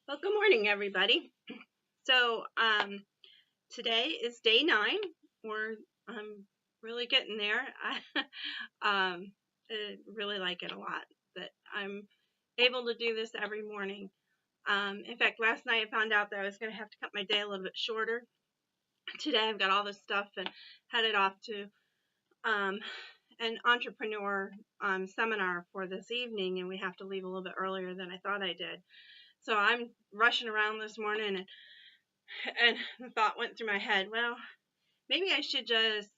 Well, good morning, everybody. So, today is day 9. I'm really getting there. I really like it a lot that I'm able to do this every morning. In fact, last night I found out that I was going to have to cut my day a little bit shorter. Today I've got all this stuff and headed off to um, an entrepreneur seminar for this evening, and we have to leave a little bit earlier than I thought I did. So I'm rushing around this morning, and the thought went through my head, well, maybe I should just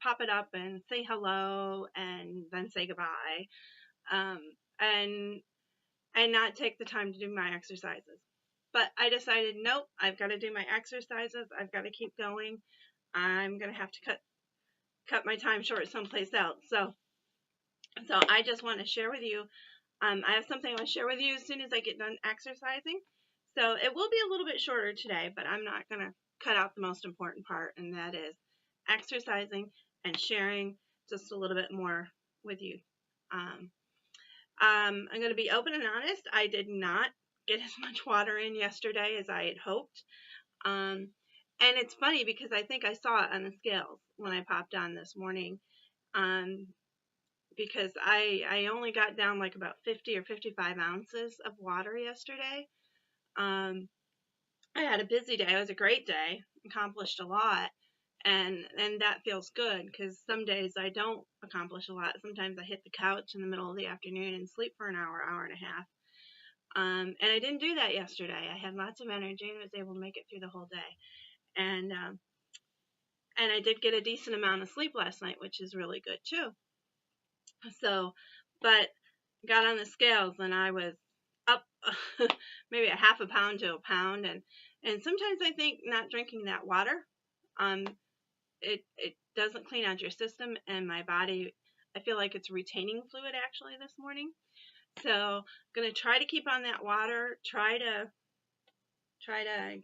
pop it up and say hello and then say goodbye, um, and and not take the time to do my exercises. But I decided, nope, I've got to do my exercises. I've got to keep going. I'm gonna have to cut my time short someplace else. So I just want to share with you. I have something I want to share with you as soon as I get done exercising. So it will be a little bit shorter today, but I'm not going to cut out the most important part, and that is exercising and sharing just a little bit more with you. I'm going to be open and honest. I did not get as much water in yesterday as I had hoped. And it's funny because I think I saw it on the scales when I popped on this morning. Um, because I only got down like about 50 or 55 ounces of water yesterday. Um, I had a busy day. It was a great day. Accomplished a lot, and that feels good because some days I don't accomplish a lot. Sometimes I hit the couch in the middle of the afternoon and sleep for an hour, hour and a half. And I didn't do that yesterday. I had lots of energy and was able to make it through the whole day. And I did get a decent amount of sleep last night, which is really good too. So, but got on the scales and I was up maybe a half a pound to a pound, and sometimes I think not drinking that water, um, it doesn't clean out your system, and my body, I feel like it's retaining fluid actually this morning. So I'm gonna try to keep on that water, try to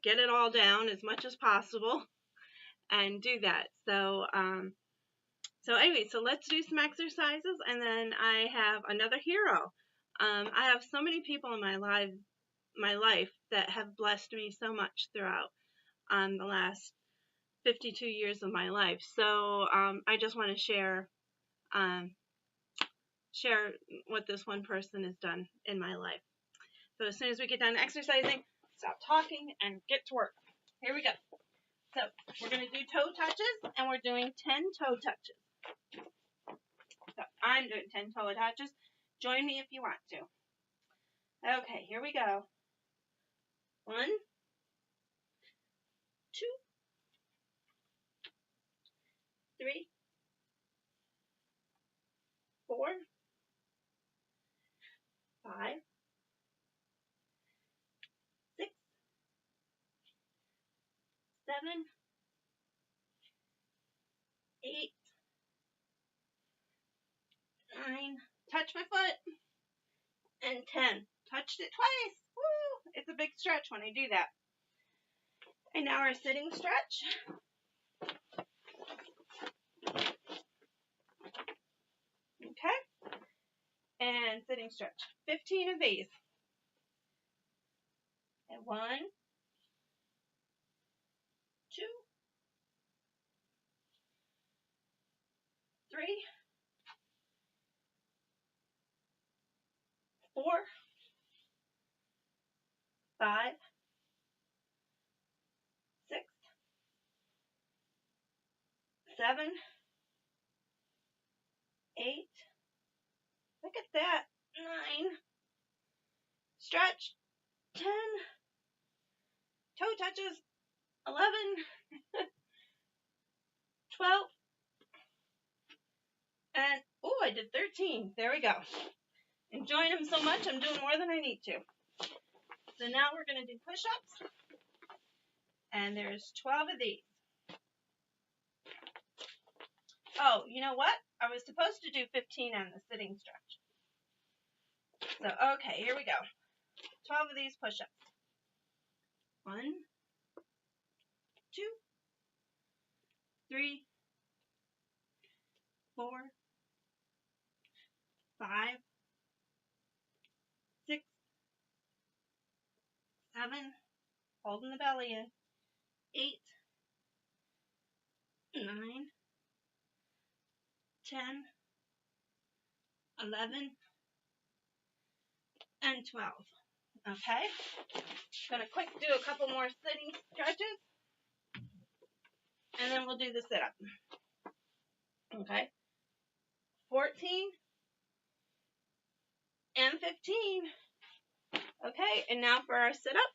get it all down as much as possible, and do that. So anyway, so let's do some exercises, and then I have another hero. I have so many people in my life that have blessed me so much throughout the last 52 years of my life. So I just want to um, share what this one person has done in my life. So as soon as we get done exercising, stop talking and get to work. Here we go. So we're going to do toe touches, and we're doing 10 toe touches. So I'm doing 10 toe touches. Join me if you want to. Okay, here we go. 1, 2, 3, 4, 5, 6, 7, 8, 9. Touch my foot. And 10. Touched it twice. Woo! It's a big stretch when I do that. And now our sitting stretch. Okay. And sitting stretch. 15 of these. And 1, 2, 3, 4, 5, 6, 7, 8. Look at that. 9. Stretch. 10. Toe touches. 11. 12. And, oh, I did 13. There we go. Enjoying them so much, I'm doing more than I need to. So now we're going to do push-ups. And there's 12 of these. Oh, you know what? I was supposed to do 15 on the sitting stretch. So, okay, here we go. 12 of these push-ups. 1, 2, 3, 4, 5, 6, 7, holding the belly in, 8, 9, 10, 11, and 12. Okay? Gonna quick do a couple more sitting stretches, and then we'll do the sit-up. Okay? 14 and 15. Okay, and now for our sit-up.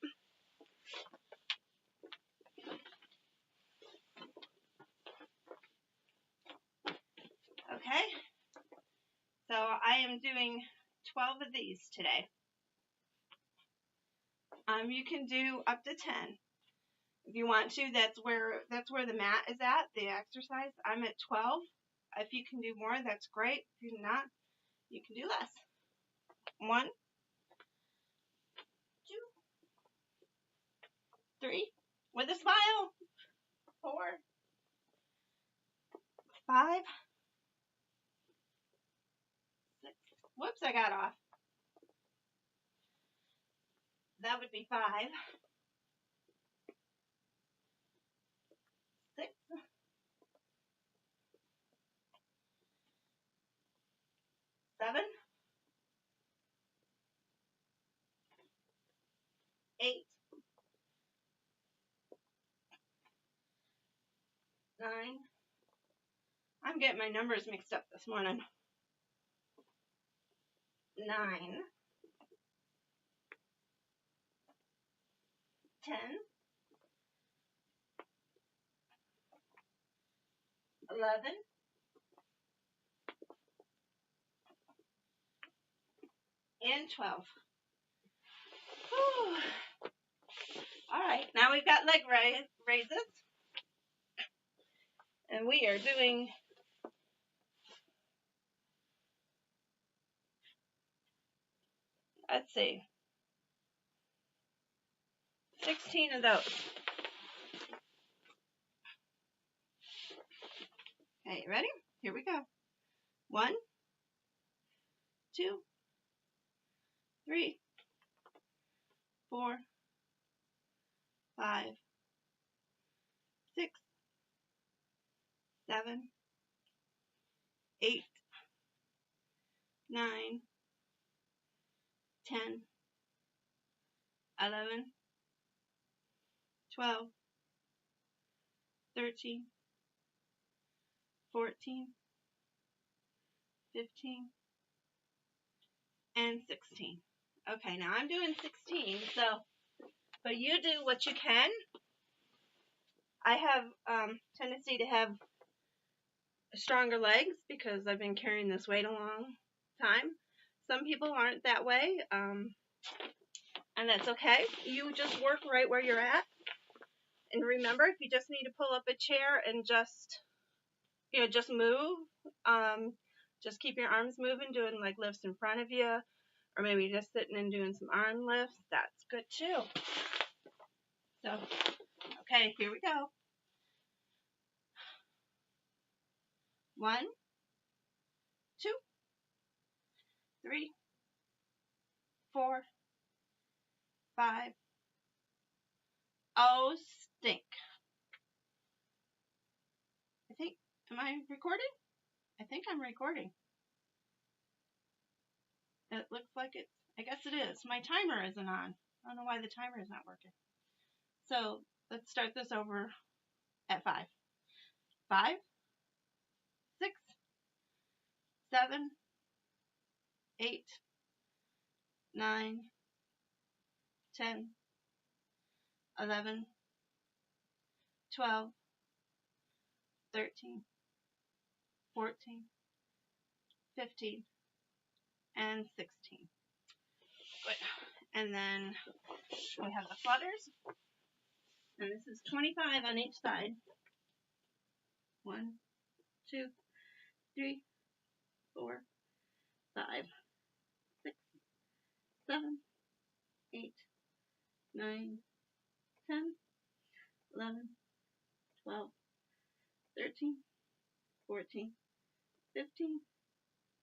Okay, so I am doing 12 of these today. You can do up to 10 if you want to. That's where the mat is at, the exercise. I'm at 12. If you can do more, that's great. If you're not, you can do less. 1, 2, 3, with a smile. 4, 5, 6. Whoops, I got off. That would be 5, 6, 7, 8, 9. I'm getting my numbers mixed up this morning. 9, 10, 11, and 12. Whew. All right, now we've got leg raises, and we are doing let's see, 16 of those. Okay, ready? Here we go. 1, 2, 3, 4, 5, 6, 7, 8, 9, 10, 11, 12, 13, 14, 15, and 16. Okay, now I'm doing 16, but you do what you can. I have tendency to have stronger legs because I've been carrying this weight a long time. Some people aren't that way, and that's okay. You just work right where you're at. And remember, if you just need to pull up a chair and just move, just keep your arms moving, doing like lifts in front of you, or maybe just sitting and doing some arm lifts. That's good too. So, okay, here we go. 1, 2, 3, 4, 5. Oh, stink. Am I recording? I think I'm recording. It looks like it's, I guess it is. My timer isn't on. I don't know why the timer is not working. So let's start this over at 5. 5, 6, 7, 8, 9, 10, 11, 12, 13, 14, 15, and 16. Good. And then we have the flutters. And this is 25 on each side. 1, 2, 3, 4, 5, 6, 7, 8, 9, 10, 11, 12, 13, 14, 15,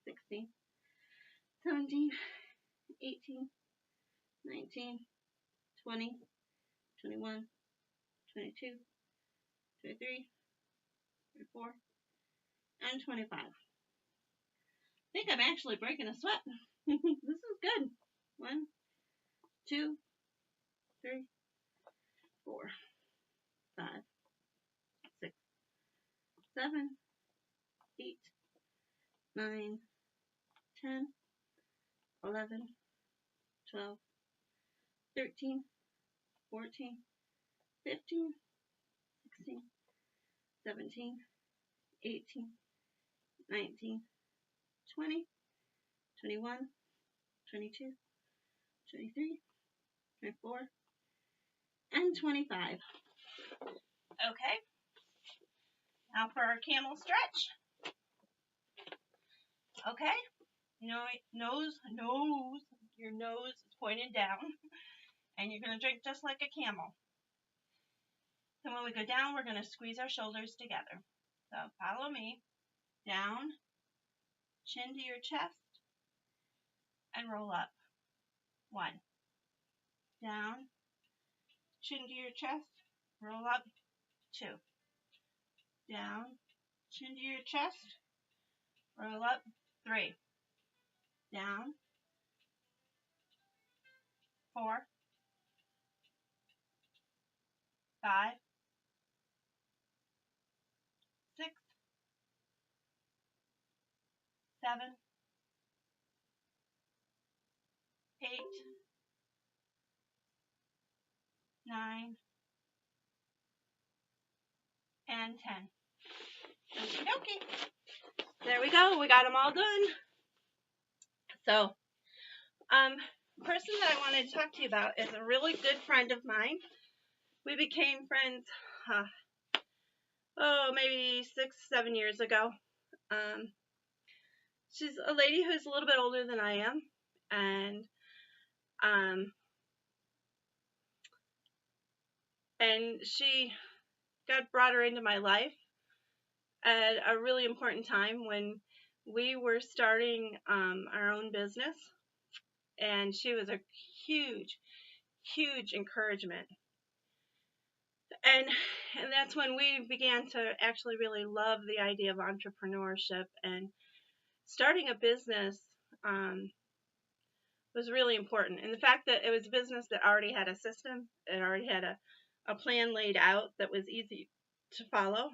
16, 17, 18, 19, 20, 21, 22, 23, 24, and 25. I think I'm actually breaking a sweat. This is good. 1, 2, 3, 4, 5, 6, 7, 8, 9, 10, 11, 12, 13, 14, 15, 16, 17, 18, 19, 20, 21, 22, 23, 24, and 25. Okay, now for our camel stretch. Okay, your nose is pointed down, and you're going to drink just like a camel. So when we go down, we're going to squeeze our shoulders together. So follow me. Down, chin to your chest, and roll up. 1. Down, chin to your chest, roll up. 2. Down, chin to your chest, roll up. 3. Down. 4. 5. 6. 7. 8. 9. And 10. Okay. There we go. We got them all done. So, person that I wanted to talk to you about is a really good friend of mine. We became friends, maybe 6, 7 years ago. She's a lady who's a little bit older than I am, and she brought her into my life at a really important time when we were starting our own business, and she was a huge encouragement. And that's when we began to actually really love the idea of entrepreneurship, and starting a business was really important. And the fact that it was a business that already had a system, it already had a plan laid out that was easy to follow.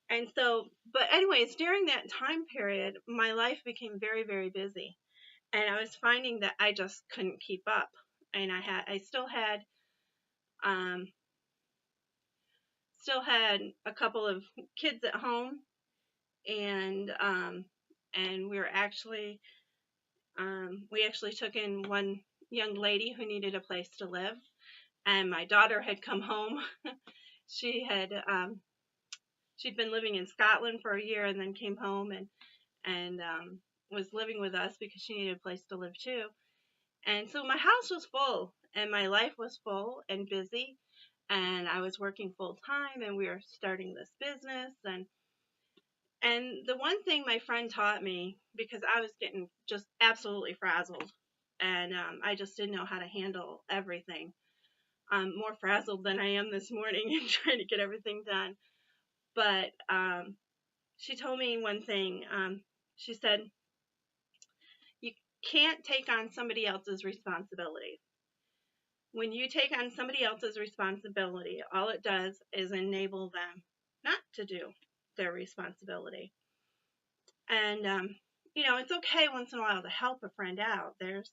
And so, but anyways, during that time period, my life became very, very busy, and I was finding that I just couldn't keep up. And I still had a couple of kids at home, and we actually took in one young lady who needed a place to live, and my daughter had come home. She'd been living in Scotland for a year and then came home and was living with us because she needed a place to live too. And so my house was full, and my life was full and busy, and I was working full time, and we were starting this business. And the one thing my friend taught me, because I was getting just absolutely frazzled, and I just didn't know how to handle everything. I'm more frazzled than I am this morning and trying to get everything done. But she told me one thing. She said, you can't take on somebody else's responsibility. When you take on somebody else's responsibility, all it does is enable them not to do their responsibility. And, it's okay once in a while to help a friend out. There's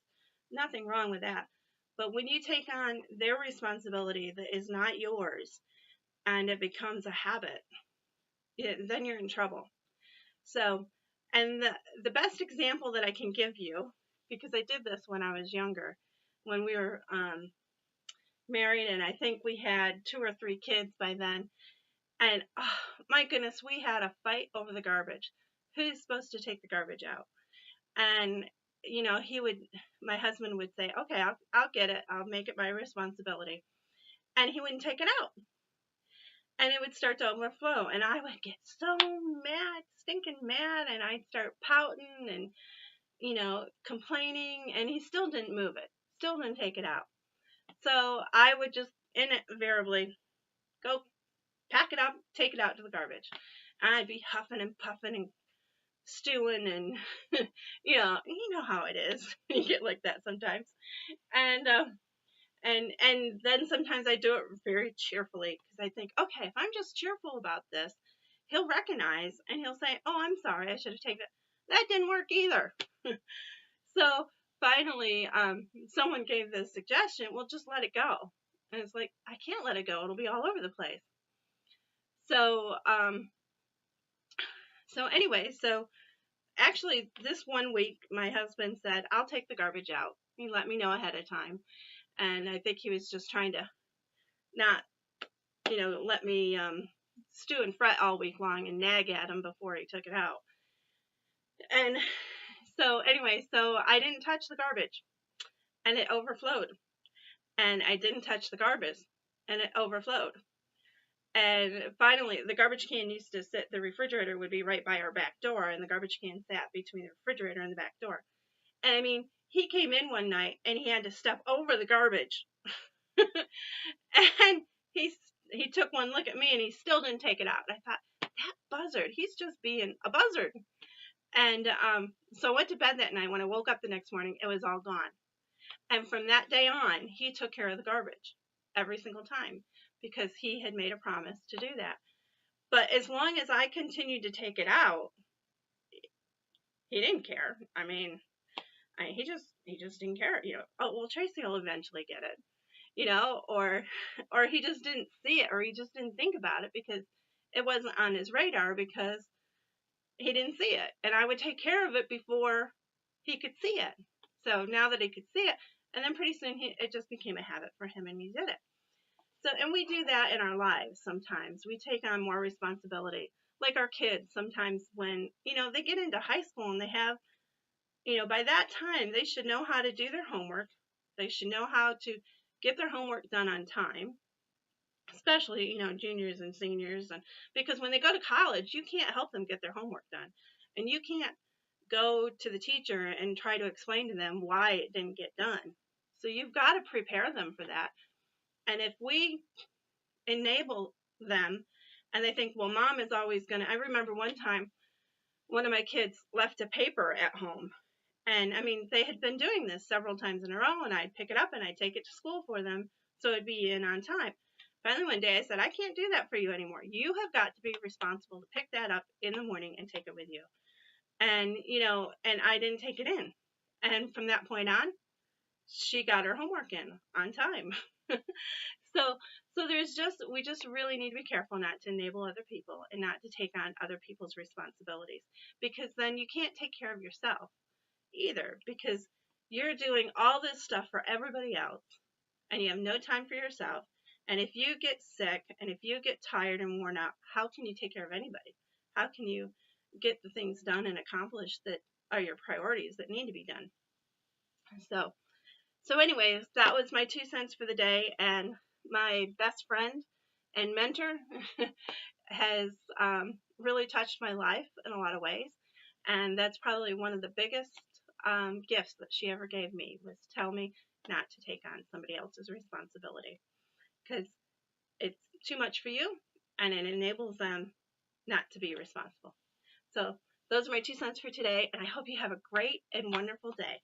nothing wrong with that. But when you take on their responsibility that is not yours, and it becomes a habit, then you're in trouble. So, and the best example that I can give you, because I did this when I was younger, when we were married, and I think we had 2 or 3 kids by then, and oh my goodness, we had a fight over the garbage. Who's supposed to take the garbage out? And my husband would say, okay, I'll get it, I'll make it my responsibility, and he wouldn't take it out, and it would start to overflow, and I would get so mad, stinking mad, and I'd start pouting, and complaining, and he still didn't move it, still didn't take it out. So I would just invariably go pack it up, take it out to the garbage. And I'd be huffing and puffing and stewing, and you know how it is. You get like that sometimes. And then sometimes I do it very cheerfully, because I think, okay, if I'm just cheerful about this, he'll recognize and he'll say, oh, I'm sorry, I should have taken it. That didn't work either. So finally, someone gave the suggestion, well, just let it go. And it's like, I can't let it go. It'll be all over the place. So, so actually this one week, my husband said, I'll take the garbage out. He let me know ahead of time. And I think he was just trying to not, let me stew and fret all week long and nag at him before he took it out. And so I didn't touch the garbage, and it overflowed. And I didn't touch the garbage, and it overflowed. And finally, the garbage can used to sit, the refrigerator would be right by our back door, and the garbage can sat between the refrigerator and the back door. And I mean, he came in one night and he had to step over the garbage. And he took one look at me, and he still didn't take it out. I thought, that buzzard, he's just being a buzzard. And so I went to bed that night. When I woke up the next morning, it was all gone. And from that day on, he took care of the garbage every single time, because he had made a promise to do that. But as long as I continued to take it out, he didn't care. I mean, he just didn't care. Oh, well, Tracy will eventually get it, or he just didn't see it, or he just didn't think about it because it wasn't on his radar, because he didn't see it. And I would take care of it before he could see it. So now that he could see it, and then pretty soon it just became a habit for him, and he did it. So, and we do that in our lives sometimes. We take on more responsibility. Like our kids, sometimes when, they get into high school and they have, by that time, they should know how to do their homework. They should know how to get their homework done on time, especially, juniors and seniors. And because when they go to college, you can't help them get their homework done. And you can't go to the teacher and try to explain to them why it didn't get done. So you've got to prepare them for that. And if we enable them and they think, well, mom is always going to, I remember one time one of my kids left a paper at home. And I mean, they had been doing this several times in a row, and I'd pick it up and I'd take it to school for them so it'd be in on time. Finally, one day I said, I can't do that for you anymore. You have got to be responsible to pick that up in the morning and take it with you. And, and I didn't take it in. And from that point on, she got her homework in on time. So we just really need to be careful not to enable other people and not to take on other people's responsibilities, because then you can't take care of yourself either, because you're doing all this stuff for everybody else and you have no time for yourself. And if you get sick and if you get tired and worn out, how can you take care of anybody? How can you get the things done and accomplished that are your priorities that need to be done? So anyways, that was my 2 cents for the day. And my best friend and mentor has really touched my life in a lot of ways. And that's probably one of the biggest gifts that she ever gave me, was tell me not to take on somebody else's responsibility, because it's too much for you and it enables them not to be responsible. So those are my 2 cents for today, and I hope you have a great and wonderful day.